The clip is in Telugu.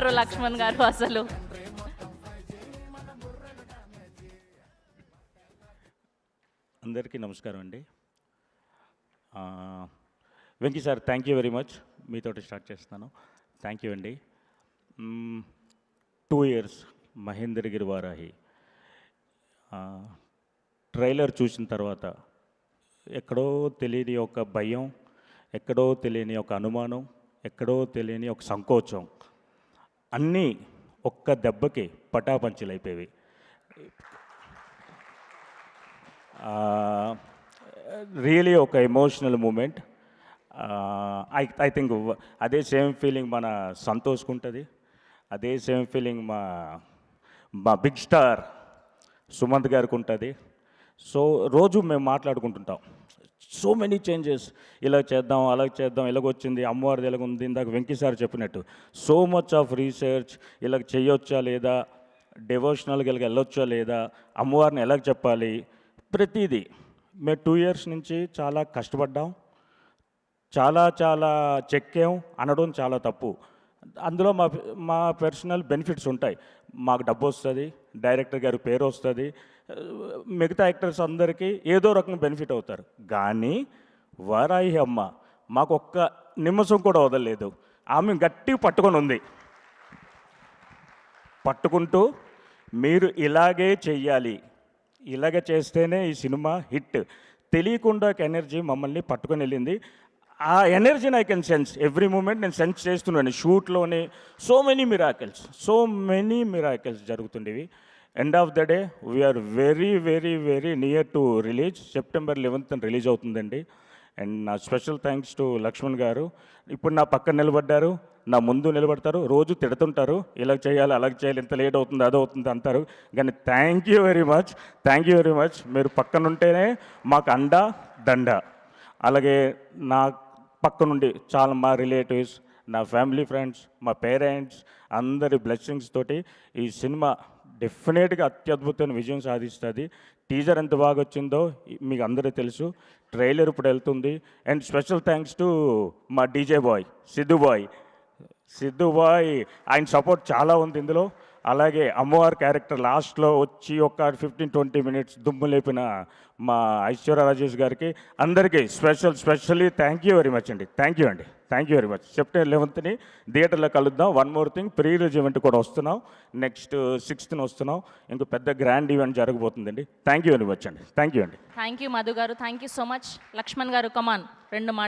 ఉన్నారు లక్ష్మణ్ గారు అసలు. అందరికీ నమస్కారం అండి. Venky sir, thank you very much. మీతోటి స్టార్ట్ చేస్తున్నాను. థ్యాంక్ యూ అండి. 2 years మహేంద్రగిరి వారాహి ట్రైలర్ చూసిన తర్వాత ఎక్కడో తెలియని ఒక భయం, ఎక్కడో తెలియని ఒక అనుమానం, ఎక్కడో తెలియని ఒక సంకోచం అన్నీ ఒక్క దెబ్బకి పటాపంచలైపోయేవి. రియలీ ఒక ఎమోషనల్ మూమెంట్. ఐ థింక్ అదే సేమ్ ఫీలింగ్ మన సంతోష్కు ఉంటుంది, అదే సేమ్ ఫీలింగ్ మా బిగ్ స్టార్ సుమంత్ గారికి ఉంటుంది. సో రోజు మేము మాట్లాడుకుంటుంటాం, సో మెనీ చేంజెస్, ఇలా చేద్దాం, అలా చేద్దాం, ఇలాగొచ్చింది, అమ్మవారిది ఎలాగుంది, ఇందాక వెంకీ సార్ చెప్పినట్టు సో మచ్ ఆఫ్ రీసెర్చ్, ఇలా చేయొచ్చా లేదా, డివోషనల్గా వెళ్ళొచ్చా లేదా, అమ్మవారిని ఎలాగ చెప్పాలి, ప్రతిదీ. మేము 2 years నుంచి చాలా కష్టపడ్డాం, చాలా చాలా చెక్కాం అనడం చాలా తప్పు. అందులో మా పర్సనల్ బెనిఫిట్స్ ఉంటాయి. మాకు డబ్బు వస్తుంది, డైరెక్టర్ గారి పేరు వస్తుంది, మిగతా యాక్టర్స్ అందరికీ ఏదో రకంగా బెనిఫిట్ అవుతారు. కానీ వారాహి అమ్మ మాకు ఒక్క నిమిషం కూడా వదలలేదు. ఆమె గట్టిగా పట్టుకొని ఉంది, పట్టుకుంటూ మీరు ఇలాగే చెయ్యాలి, ఇలాగే చేస్తేనే ఈ సినిమా హిట్, తెలియకుండా ఎనర్జీ మమ్మల్ని పట్టుకొని వెళ్ళింది. ఆ ఎనర్జీని I can sense every moment. నేను సెన్స్ చేస్తున్నాను షూట్లోనే. సో మెనీ మిరాకిల్స్ జరుగుతుండేవి. End of the day we are very very very near to release. September 11th release అవుతుందండి. అండ్ నా special thanks to Lakshman garu. ఇప్పుడు నా పక్కన నిలబడ్డారు, నా ముందు నిలబడతారు, రోజు తిడుతుంటారు, ఇలా చేయాలి, అలాగ చేయాలి, ఇంత లేట్ అవుతుంది, అది అవుతుంది అంటారు. కానీ థ్యాంక్ యూ వెరీ మచ్. మీరు పక్కన ఉంటేనే మాకు అండా దండ. అలాగే నా పక్క నుండి చాలా మా రిలేటివ్స్, నా ఫ్యామిలీ ఫ్రెండ్స్, మా పేరెంట్స్ అందరి బ్లెస్సింగ్స్ తోటి ఈ సినిమా డెఫినెట్గా అత్యద్భుతమైన విజయం సాధిస్తుంది. టీజర్ ఎంత బాగా వచ్చిందో మీకు అందరూ తెలుసు, ట్రైలర్ ఇప్పుడు వెళ్తుంది. అండ్ స్పెషల్ థ్యాంక్స్ టు మా డీజే బాయ్ సిద్ధు బాయ్, ఆయన సపోర్ట్ చాలా ఉంది ఇందులో. అలాగే అమ్మవారి క్యారెక్టర్ లాస్ట్లో వచ్చి ఒక 15-20 minutes దుమ్ము లేపిన మా ఐశ్వర్య రాజేష్ గారికి, అందరికీ specially thank you very much అండి. Thank you very much. September 11th థియేటర్లో కలుద్దాం. One more thing, pre release event కూడా వస్తున్నాం. నెక్స్ట్ 6th వస్తున్నాం. ఇంకో పెద్ద గ్రాండ్ ఈవెంట్ జరగబోతుందండి. థ్యాంక్ యూ వెరీ మచ్ అండి. Thank you Madhu garu. Thank you so much. Lakshman garu, come on 2 మాటలు.